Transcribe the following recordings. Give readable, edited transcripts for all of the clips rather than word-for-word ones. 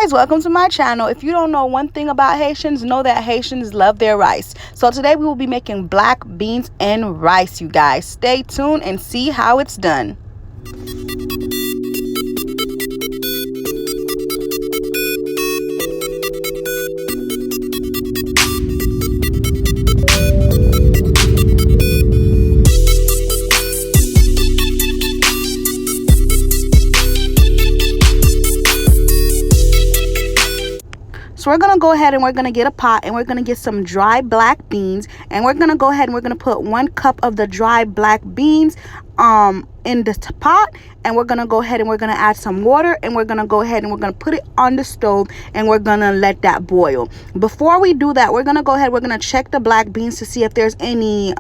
guys, welcome to my channel. If you don't know one thing about Haitians, know that Haitians love their rice. So today we will be making black beans and rice, you guys. Stay tuned and see how it's done. So we're going to go ahead and we're going to get a pot and we're going to get some dry black beans, and we're going to go ahead and we're going to put 1 cup of the dry black beans in the pot, and we're going to go ahead and we're going to add some water, and we're going to go ahead and we're going to put it on the stove, and we're going to let that boil. Before we do that, we're going to go ahead, we're going to check the black beans to see if there's any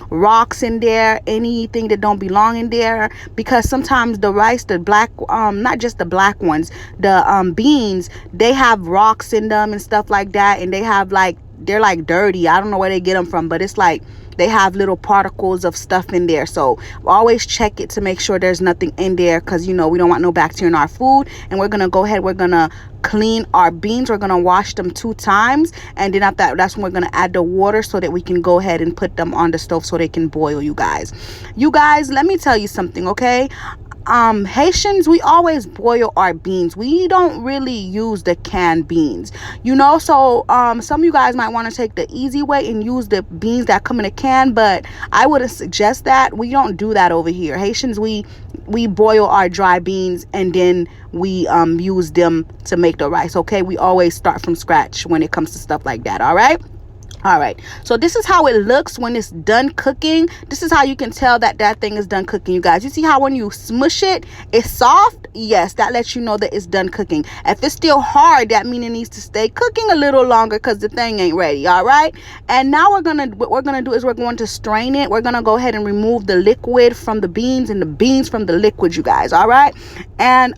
rocks in there, anything that don't belong in there, because sometimes the rice, the black not just the black ones, the beans, they have rocks in them and stuff like that, and they have like, they're like dirty. I don't know where they get them from, but it's like they have little particles of stuff in there. So always check it to make sure there's nothing in there, because you know we don't want no bacteria in our food. And we're gonna go ahead, we're gonna clean our beans, we're gonna wash them 2 times, and then after that, that's when we're gonna add the water so that we can go ahead and put them on the stove so they can boil. You guys, let me tell you something, okay? Haitians, we always boil our beans. We don't really use the canned beans, you know. So some of you guys might want to take the easy way and use the beans that come in a can, but I wouldn't suggest that. We don't do that over here. Haitians, we boil our dry beans and then we use them to make the rice, okay? We always start from scratch when it comes to stuff like that. All right, so this is how it looks when it's done cooking. This is how you can tell that that thing is done cooking, you guys. You see how when you smush it, it's soft? Yes, that lets you know that it's done cooking. If it's still hard, that means it needs to stay cooking a little longer because the thing ain't ready. All right, and now what we're gonna do is we're going to strain it. We're gonna go ahead and remove the liquid from the beans and the beans from the liquid, you guys. All right, and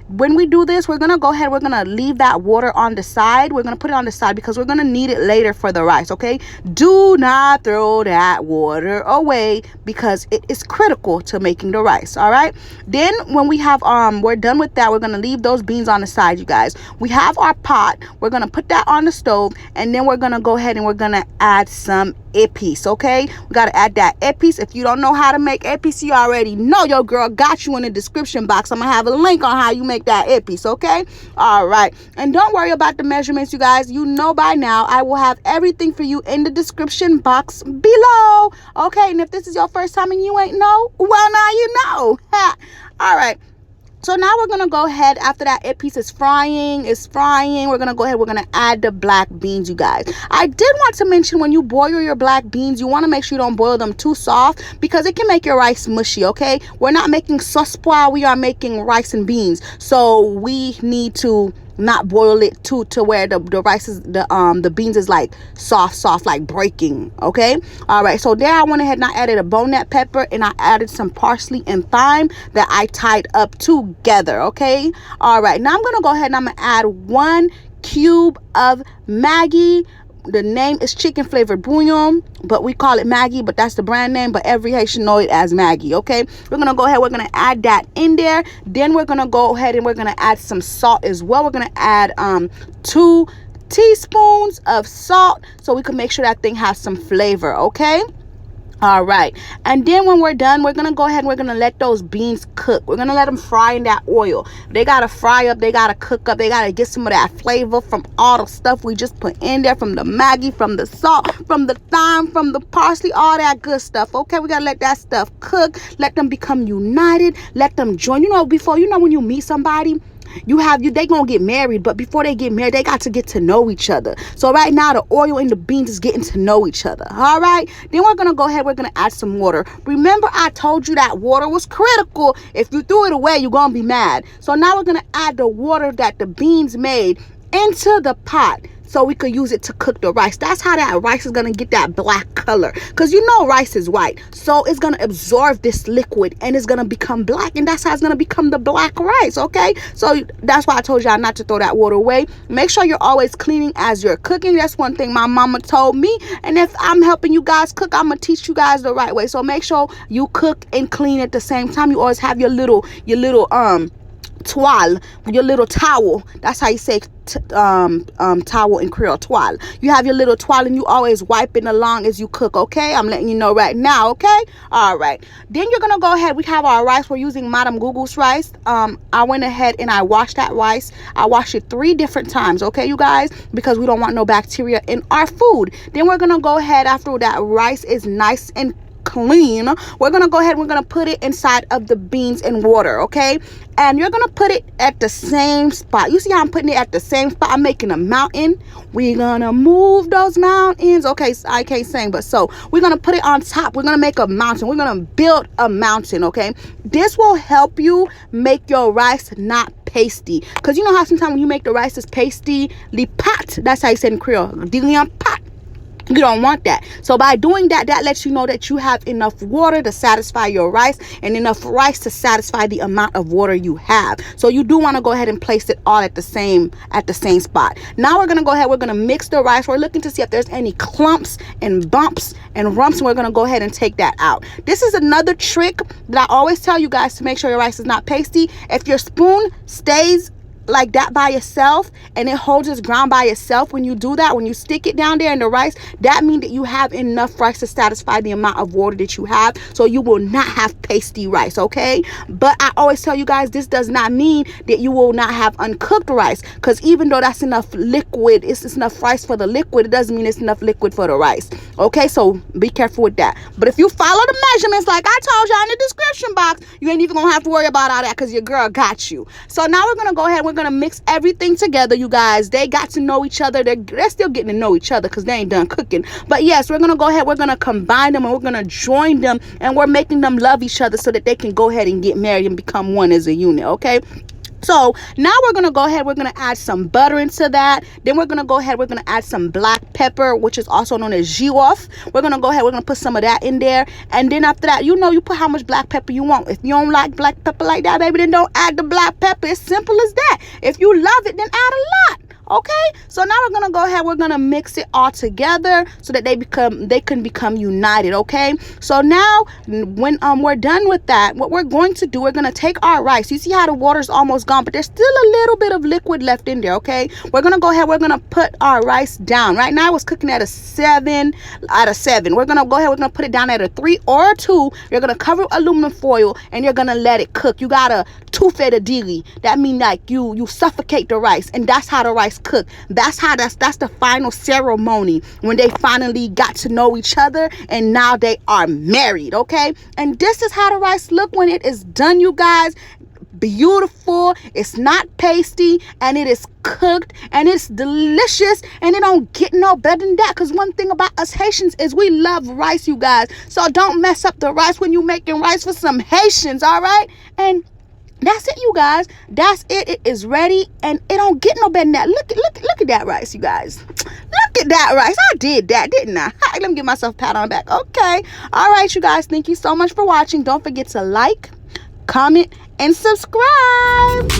when we do this, we're gonna go ahead, we're gonna leave that water on the side. We're gonna put it on the side because we're gonna need it later for the rice. Okay, do not throw that water away because it is critical to making the rice. All right, then when we have we're done with that, we're gonna leave those beans on the side, you guys. We have our pot, we're gonna put that on the stove, and then we're gonna go ahead and we're gonna add some epis. Okay, we got to add that epis. If you don't know how to make epis, you already know your girl got you in the description box. I'm gonna have a link on how you make that epis. Okay, all right, and don't worry about the measurements, you guys. You know by now I will have everything for you in the description box below. Okay, and if this is your first time and you ain't know, well, now you know. All right, so now we're gonna go ahead, after that epis is frying, we're gonna go ahead, we're gonna add the black beans, you guys. I did want to mention, when you boil your black beans, you want to make sure you don't boil them too soft because it can make your rice mushy. Okay, we're not making sauce pois, we are making rice and beans, so we need to not boil it to where the rice is, the beans is like soft, like breaking. Okay, all right, so there I went ahead and I added a bonnet pepper, and I added some parsley and thyme that I tied up together. Okay, all right, now I'm gonna go ahead and I'm gonna add 1 cube of Maggie. The name is chicken flavored bouillon, but we call it Maggie, but that's the brand name, but every Haitian know it as Maggie. Okay, we're gonna go ahead, we're gonna add that in there. Then we're gonna go ahead and we're gonna add some salt as well. We're gonna add 2 teaspoons of salt so we can make sure that thing has some flavor. Okay, all right, and then when we're done, we're gonna go ahead and we're gonna let those beans cook. We're gonna let them fry in that oil. They gotta fry up, they gotta cook up, they gotta get some of that flavor from all the stuff we just put in there, from the Maggie, from the salt, from the thyme, from the parsley, all that good stuff. Okay, we gotta let that stuff cook, let them become united, let them join. You know, before, you know, when you meet somebody, they gonna get married, but before they get married, they got to get to know each other. So right now the oil and the beans is getting to know each other. All right, then we're gonna go ahead, we're gonna add some water. Remember, I told you that water was critical. If you threw it away, you're gonna be mad. So now we're gonna add the water that the beans made into the pot so we could use it to cook the rice. That's how that rice is gonna get that black color, because you know rice is white, so it's gonna absorb this liquid and it's gonna become black, and that's how it's gonna become the black rice. Okay, so that's why I told y'all not to throw that water away. Make sure you're always cleaning as you're cooking. That's one thing my mama told me, and if I'm helping you guys cook, I'm gonna teach you guys the right way. So make sure you cook and clean at the same time. You always have your little toile, your little towel. That's how you say towel in Creole, toile. You have your little toile and you always wipe it along as you cook, okay? I'm letting you know right now, okay? All right. Then you're gonna go ahead. We have our rice. We're using Madame Gugu's rice. I went ahead and I washed that rice. I washed it 3 different times, okay, you guys, because we don't want no bacteria in our food. Then we're gonna go ahead, after that rice is nice and clean, we're gonna go ahead, we're gonna put it inside of the beans and water, okay? And you're gonna put it at the same spot. You see how I'm putting it at the same spot? I'm making a mountain. We're gonna move those mountains. Okay, I can't sing, but so we're gonna put it on top. We're gonna make a mountain. We're gonna build a mountain, okay? This will help you make your rice not pasty, because you know how sometimes when you make the rice is pasty, li pat, that's how you say in Creole, Diri pat. You don't want that. So by doing that, that lets you know that you have enough water to satisfy your rice and enough rice to satisfy the amount of water you have. So you do want to go ahead and place it all at the same spot. Now we're going to go ahead, we're going to mix the rice. We're looking to see if there's any clumps and bumps and rumps, and we're going to go ahead and take that out. This is another trick that I always tell you guys to make sure your rice is not pasty. If your spoon stays like that by itself and it holds its ground by itself, when you do that, when you stick it down there in the rice, that means that you have enough rice to satisfy the amount of water that you have, so you will not have pasty rice, okay? But I always tell you guys, this does not mean that you will not have uncooked rice, because even though that's enough liquid, it's enough rice for the liquid, it doesn't mean it's enough liquid for the rice, okay? So be careful with that. But if you follow the measurements like I told y'all in the description box, you ain't even gonna have to worry about all that, because your girl got you. So now we're gonna go ahead, we're gonna mix everything together, you guys. They got to know each other. They're still getting to know each other because they ain't done cooking. But yes, we're gonna go ahead, we're gonna combine them and we're gonna join them, and we're making them love each other so that they can go ahead and get married and become one as a unit, okay? So now we're going to go ahead, we're going to add some butter into that. Then we're going to go ahead, we're going to add some black pepper, which is also known as jiof. We're going to go ahead, we're going to put some of that in there. And then after that, you know, you put how much black pepper you want. If you don't like black pepper like that, baby, then don't add the black pepper. It's simple as that. If you love it, then add a lot. Okay, so now we're gonna go ahead, we're gonna mix it all together so that they can become united. Okay, so now when we're done with that, what we're going to do, we're gonna take our rice. You see how the water's almost gone, but there's still a little bit of liquid left in there. Okay, we're gonna go ahead, we're gonna put our rice down. Right now I was cooking at a 7 out of 7. We're gonna go ahead, we're gonna put it down at a 3 or a 2. You're gonna cover with aluminum foil and you're gonna let it cook. You gotta tufe the diri. That means like you suffocate the rice, and that's how the rice cook. That's the final ceremony, when they finally got to know each other and now they are married. Okay, and this is how the rice look when it is done, you guys. Beautiful, it's not pasty, and it is cooked, and it's delicious, and it don't get no better than that, because one thing about us Haitians is we love rice, you guys. So don't mess up the rice when you making rice for some Haitians. All right, and that's it, you guys. That's it. It is ready, and it don't get no better than that. Look at that rice, you guys. Look at that rice. I did that, didn't I? Let me give myself a pat on the back. Okay. All right, you guys. Thank you so much for watching. Don't forget to like, comment, and subscribe.